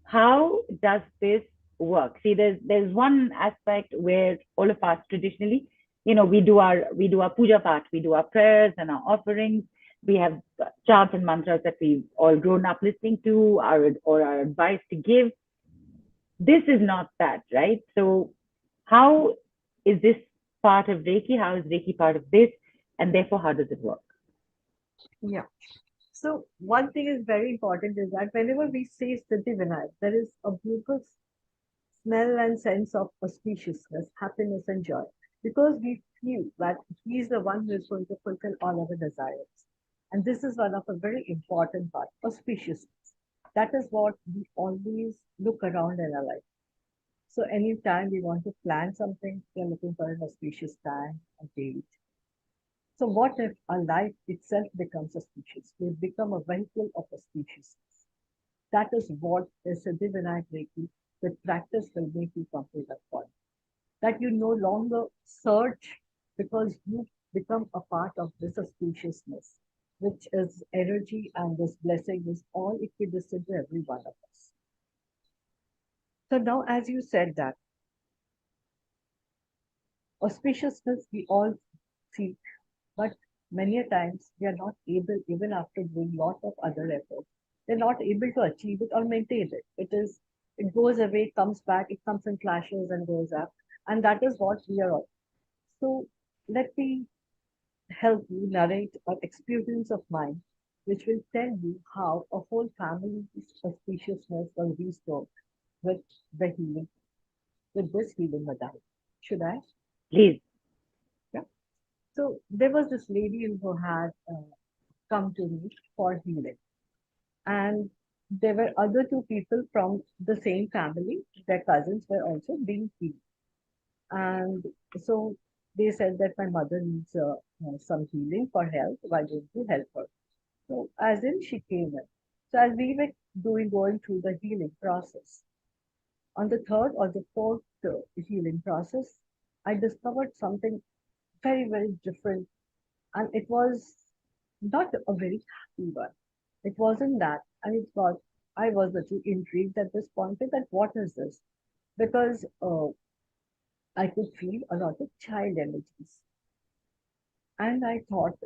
how does this work? See, there's one aspect where all of us traditionally, we do our puja part, we do our prayers and our offerings. We have chants and mantras that we've all grown up listening to, our advice to give. This is not that, right? So, how is this part of Reiki? How is Reiki part of this? And therefore, how does it work? Yeah. So one thing is very important is that whenever we say Siddhi Vinayak, there is a beautiful smell and sense of auspiciousness, happiness, and joy, because we feel that He is the one who is going to fulfill all our desires. And this is one of a very important part, auspiciousness. That is what we always look around in our life. So anytime we want to plan something, we are looking for an auspicious time, a date. So what if our life itself becomes auspicious? We become a vehicle of auspiciousness. That is what is Siddhi Vinayak Reiki. With practice will make you come to that point. That you no longer search, because you become a part of this auspiciousness, which is energy, and this blessing is all equidistant to every one of us. So now, as you said that auspiciousness we all seek, but many a times we are not able, even after doing lot of other efforts, they're not able to achieve it or maintain it. It goes away, comes back, it comes in flashes and goes up. And that is what we are all. So let me help you narrate an experience of mine, which will tell you how a whole family's auspiciousness was restored with the healing, with this healing modality. Should I? Please. Yeah. So there was this lady who had come to me for healing, and there were other two people from the same family. Their cousins were also being healed, and so they said that my mother needs some healing for health. Why don't you help her? So as in she came in. So as we were going through the healing process, on the third or the fourth healing process, I discovered something very, very different, and it was not a very happy one. It wasn't that, and I was a little intrigued at this point that what is this? Because I could feel a lot of child energies, and I thought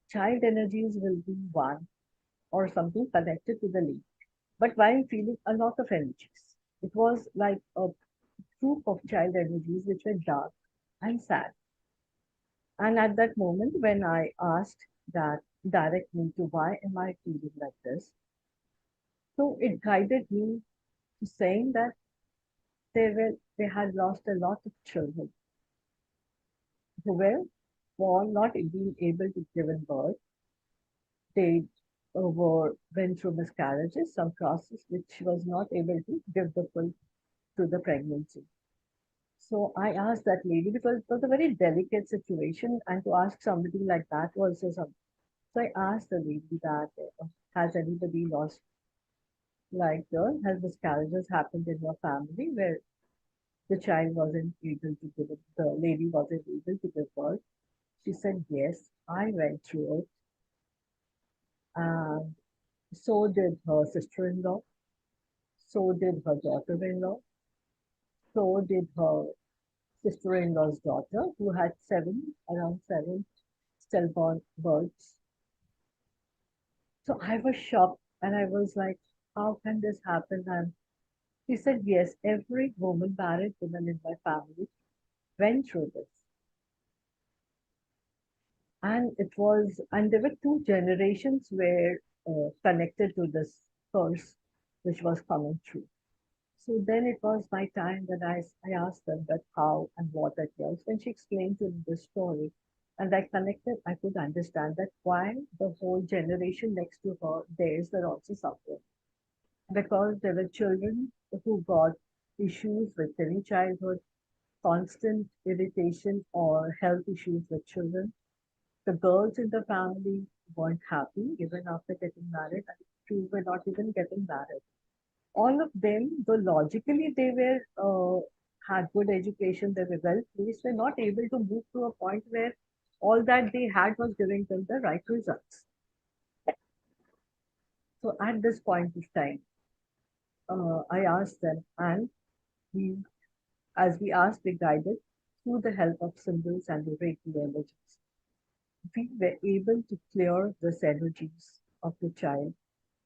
child energies will be one or something connected to the lake. But why I'm feeling a lot of energies? It was like a troop of child energies which were dark and sad. And at that moment, when I asked that directly to why am I feeling like this, so it guided me to saying that they had lost a lot of children who were born not being able to give birth. They went through miscarriages, some process which was not able to give the full to the pregnancy. So I asked that lady because it was a very delicate situation, and to ask somebody like that was just something. So I asked the lady that has anybody lost, like has miscarriages happened in your family where the child wasn't able to give it, the lady wasn't able to give birth? She said, yes, I went through it, and so did her sister-in-law, so did her daughter-in-law, so did her sister-in-law's daughter, who had around seven stillborn births. So I was shocked, and I was like, how can this happen? And she said, yes, every woman, married woman in my family went through this. And there were two generations were connected to this curse which was coming through. So then it was my time that I asked them that how and what it was. When she explained to me the story, and I connected, I could understand that why the whole generation next to her, theirs were also suffering. Because there were children who got issues with early childhood, constant irritation or health issues with children. The girls in the family weren't happy even after getting married, and two were not even getting married. All of them, though logically they were had good education, they were well placed, were not able to move to a point where all that they had was giving them the right results. So at this point of time, I asked them, and we, as we asked, we guided through the help of symbols and the Reiki energies. We were able to clear these energies of the child,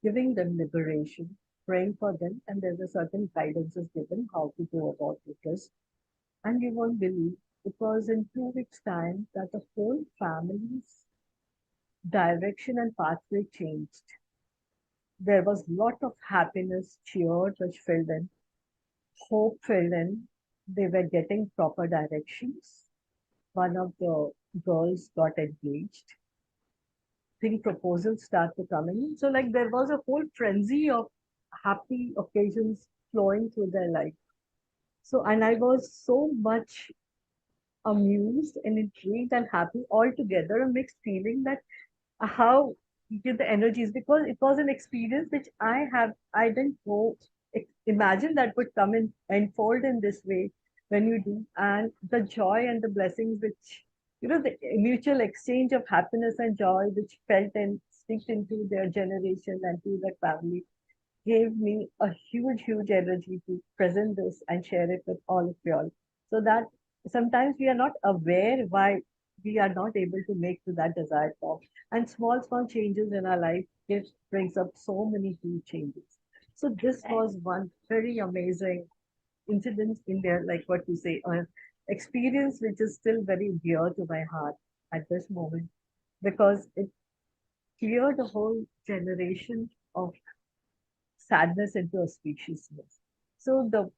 giving them liberation, praying for them, and there's a certain guidance is given how to go about with this. And you won't believe it was in 2 weeks' time that the whole family's direction and pathway changed. There was lot of happiness, cheer which filled in, hope filled in. They were getting proper directions. One of the girls got engaged. Think proposals started coming in. So like there was a whole frenzy of happy occasions flowing through their life. So and I was so much amused and intrigued and happy all together, a mixed feeling that how you get the energies because it was an experience which I didn't know imagine that would come in unfold in this way when you do, and the joy and the blessings which the mutual exchange of happiness and joy which felt and sticked into their generation and to their family gave me a huge energy to present this and share it with all of you all. So that sometimes we are not aware why we are not able to make to that desired form. And small changes in our life gives brings up so many huge changes. So this Right. was one very amazing incident in there, like what you say, experience which is still very dear to my heart at this moment because it cleared a whole generation of sadness into auspiciousness. So the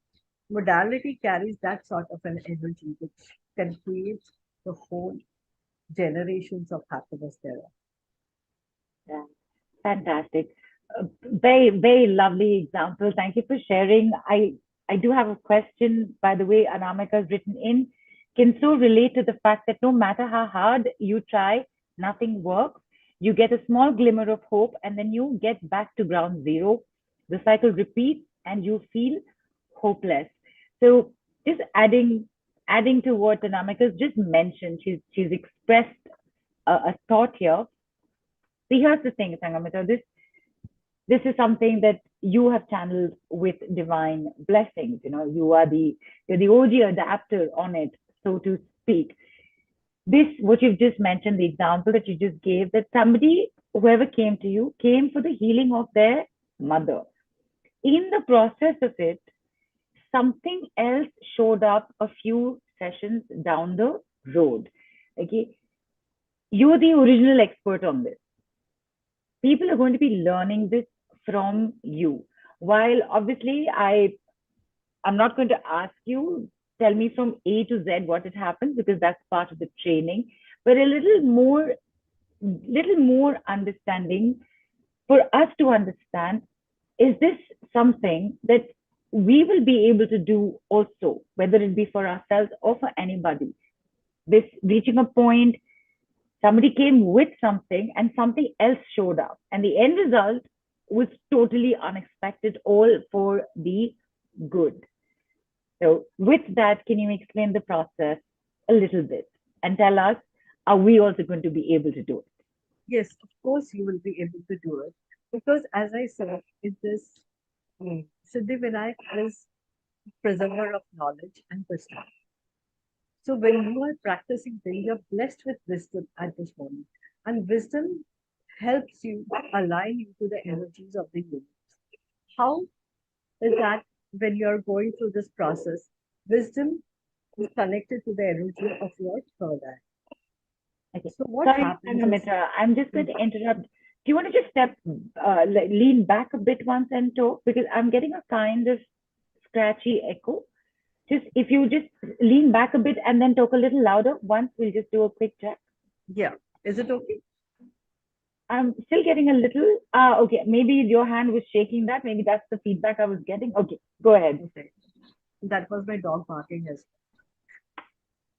modality carries that sort of an energy which can create the whole generations of happiness thereof. Yeah. Fantastic. Very lovely example. Thank you for sharing. I do have a question, by the way, Anamika has written in. Can so relate to the fact that no matter how hard you try, nothing works. You get a small glimmer of hope, and then you get back to ground zero. The cycle repeats, and you feel hopeless. So, just adding to what Anamika's just mentioned, she's expressed a thought here. See, here's the thing, Sanghamitra. This is something that you have channeled with divine blessings. You're the OG adapter on it, so to speak. This, what you've just mentioned, the example that you just gave, that somebody, whoever came to you, came for the healing of their mother. In the process of it, something else showed up a few sessions down the road. Okay, you're the original expert on this. People are going to be learning this from you. While obviously I'm not going to ask you tell me from A to Z what had happened because that's part of the training, but a little more understanding for us to understand, is this something that we will be able to do also, whether it be for ourselves or for anybody? This reaching a point, somebody came with something and something else showed up, and the end result was totally unexpected, all for the good. So, with that, can you explain the process a little bit and tell us, are we also going to be able to do it? Yes, of course you will be able to do it because as I said, it is Siddhi Vinayak is preserver of knowledge and wisdom. So when you are practicing things, you're blessed with wisdom at this moment. And wisdom helps you align you to the energies of the universe. How is that when you're going through this process? Wisdom is connected to the energy of your third eye. Okay. So what Sorry, happens is, Sanghamitra, I'm just going mm, to interrupt. Do you want to just lean back a bit once and talk? Because I'm getting a kind of scratchy echo. Just if you just lean back a bit and then talk a little louder once, we'll just do a quick check. yeah, is it okay? I'm still getting a little, okay, maybe your hand was shaking that. Maybe that's the feedback I was getting. Okay, go ahead. Okay, that was my dog barking as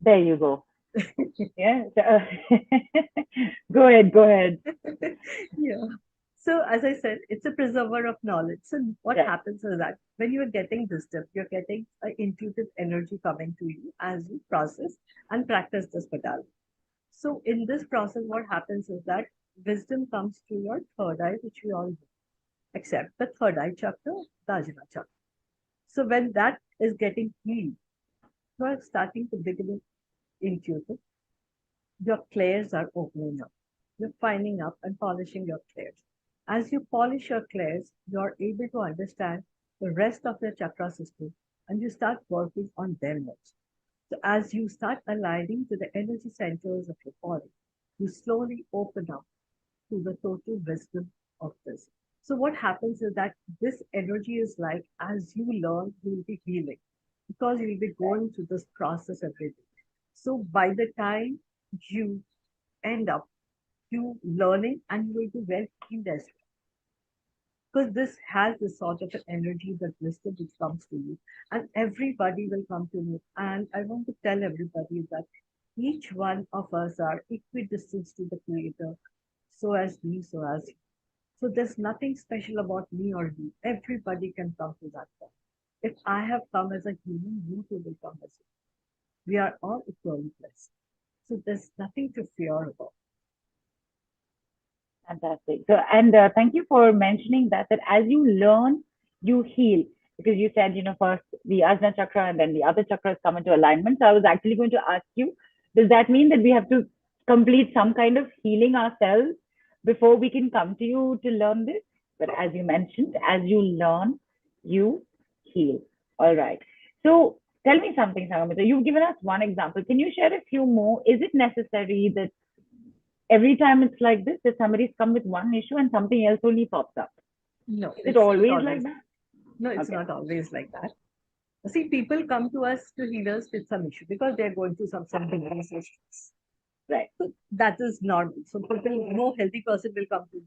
There you go. well. Yeah. Go ahead, go ahead. Yeah. So as I said, it's a preserver of knowledge. So what Right. happens is that when you are getting wisdom, you're getting an intuitive energy coming to you as you process and practice this modality. So in this process, what happens is that wisdom comes to your third eye, which we all know. except the third eye chakra, the Ajna chakra. So when that is getting healed, you are starting to begin intuitive. Your clairs are opening up. You're finding up and polishing your clairs. As you polish your clairs, you're able to understand the rest of your chakra system and you start working on them also. So as you start aligning to the energy centers of your body, you slowly open up to the total wisdom of this. So what happens is that this energy is like as you learn, you will be healing because you'll be going through this process every day. So by the time you end up you learning and you will be well healed as well. Because this has this sort of an energy that wisdom which comes to you and everybody will come to you. And I want to tell everybody that each one of us are equidistant to the creator, so as me, so as you. So there's nothing special about me or you. Everybody can come to that point. If I have come as a human, you too will come as a. We are all equally blessed. So there's nothing to fear about. Fantastic. So, and thank you for mentioning that, that as you learn, you heal. Because you said, first the Ajna chakra and then the other chakras come into alignment. So I was actually going to ask you, does that mean that we have to complete some kind of healing ourselves before we can come to you to learn this? But as you mentioned, as you learn, you heal. All right. So tell me something, Sanghamitra. You've given us one example. Can you share a few more? Is it necessary that every time it's like this, that somebody's come with one issue and something else only pops up? No, Is it it's not always like always. that? No, it's Okay, not always like that. See, people come to us to heal us with some issue because they're going through something else. right. So that is normal. So people, no healthy person will come to you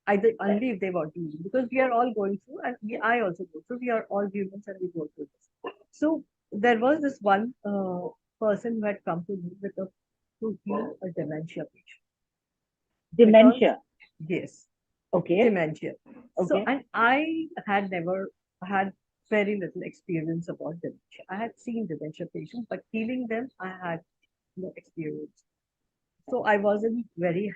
either Right. only if they want to heal because we are all going through, and I also go through. We are all humans and we go through this. So there was this one person who had come to me with a to heal a dementia patient because Dementia. yes, Okay. dementia. So, Okay. and I had never had very little experience about dementia. I had seen dementia patients, but healing them, I had no experience. So I wasn't very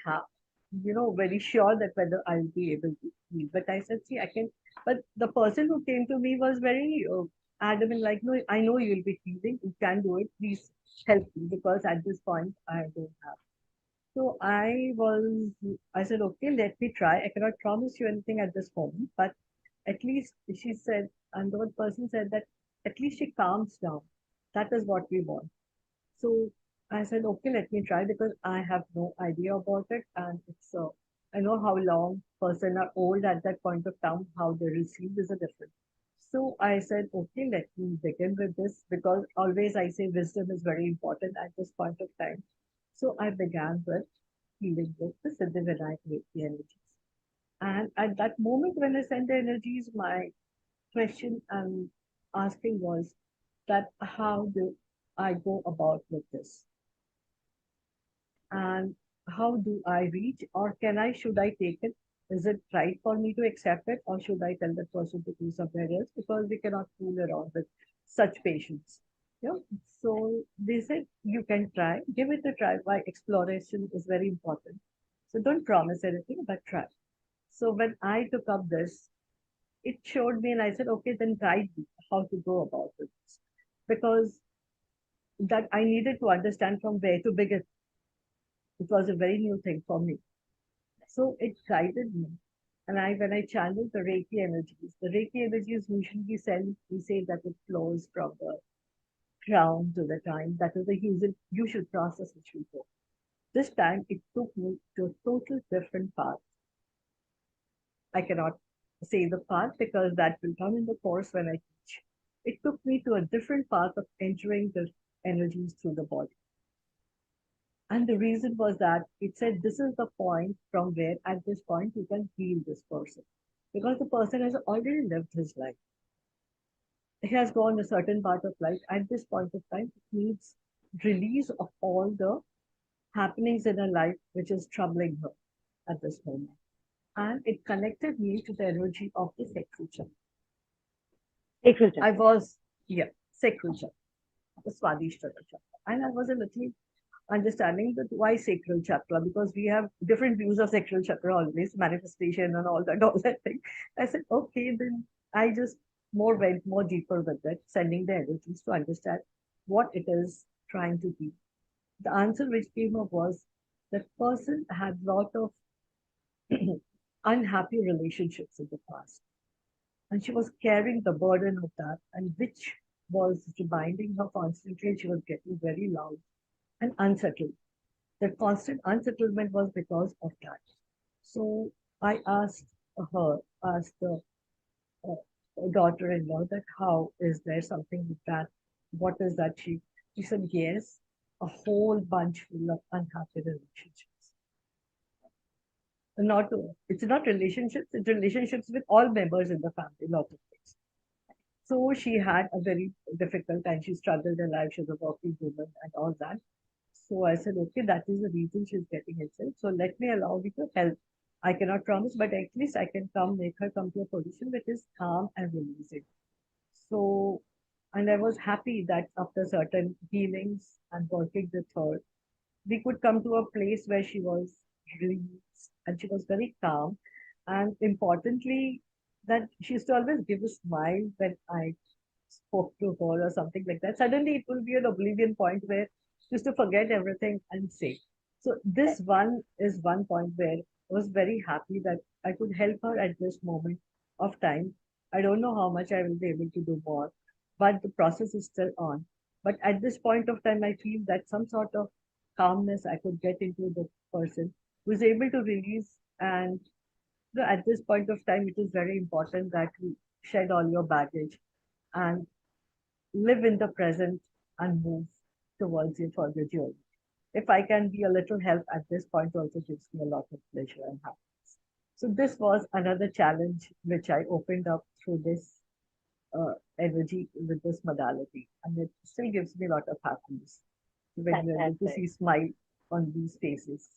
very sure that whether I'll be able to heal. But I said, see, I can. But the person who came to me was very adamant, like, no, I know you'll be healing. You can do it. Please help me because at this point I don't have. So I said, okay, let me try. I cannot promise you anything at this moment, but at least she said, and the one person said that at least she calms down. That is what we want. So I said, okay, let me try because I have no idea about it. And I know how long person are old at that point of time, how they receive is a different. So I said, okay, let me begin with this because always I say wisdom is very important at this point of time. So I began with healing with the Siddhi Vinayak Reiki energies. And at that moment when I sent the energies, my question I'm asking was that how do I go about with this? And how do I reach or should I take it? Is it right for me to accept it or should I tell that person to do somewhere else? Because we cannot fool around with such patients. Yeah. So they said you can try, give it a try. Why exploration is very important. So don't promise anything, but try. So when I took up this, it showed me and I said, okay, then guide me how to go about this. Because that I needed to understand from where to begin. It was a very new thing for me. So it guided me. And when I channeled the Reiki energies usually we say that it flows from the crown to the time. That is the usual process which we go. This time it took me to a total different path. I cannot say the path because that will come in the course when I teach. It took me to a different path of entering the energies through the body. And the reason was that it said this is the point from where at this point you can heal this person. Because the person has already lived his life. He has gone a certain part of life. At this point of time, it needs release of all the happenings in her life which is troubling her at this moment. And it connected me to the energy of the sacral chakra. Sacral I chakra. was, yeah, sacral chakra, the Swadhisthana chakra. And I was a little understanding that why sacral chakra, because we have different views of sacral chakra always, manifestation and all that, all that thing. I said, okay, then I just more went more deeper with it, sending the energies to understand what it is trying to be. The answer which came up was that person had lot of unhappy relationships in the past, and she was carrying the burden of that, and which was reminding her constantly. She was getting very loud and unsettled. That constant unsettlement was because of that. So I asked her, asked the uh, daughter-in-law, that how is there something with that? What is that? She said yes, a whole bunch full of unhappy relationships. Not it's not relationships, it's relationships with all members in the family, lot of things. So she had a very difficult time. She struggled in life. She was a working woman and all that. So I said, okay, that is the reason she's getting itself. So let me allow me to help. I cannot promise, but at least I can come, make her come to a position that is calm and releasing. So, and I was happy that after certain healings and working with her, we could come to a place where she was released and she was very calm. And importantly, that she used to always give a smile when I spoke to her or something like that. Suddenly it will be an oblivion point where she used to forget everything and say. So this one is one point where I was very happy that I could help her at this moment of time. I don't know how much I will be able to do more, but the process is still on. But at this point of time, I feel that some sort of calmness I could get into the person who is able to release. And at this point of time, it is very important that you shed all your baggage and live in the present and move towards your further journey. If I can be a little help at this point, also gives me a lot of pleasure and happiness. So this was another challenge which I opened up through this energy with this modality, and it still gives me a lot of happiness when you're able to Fantastic. see smile on these faces.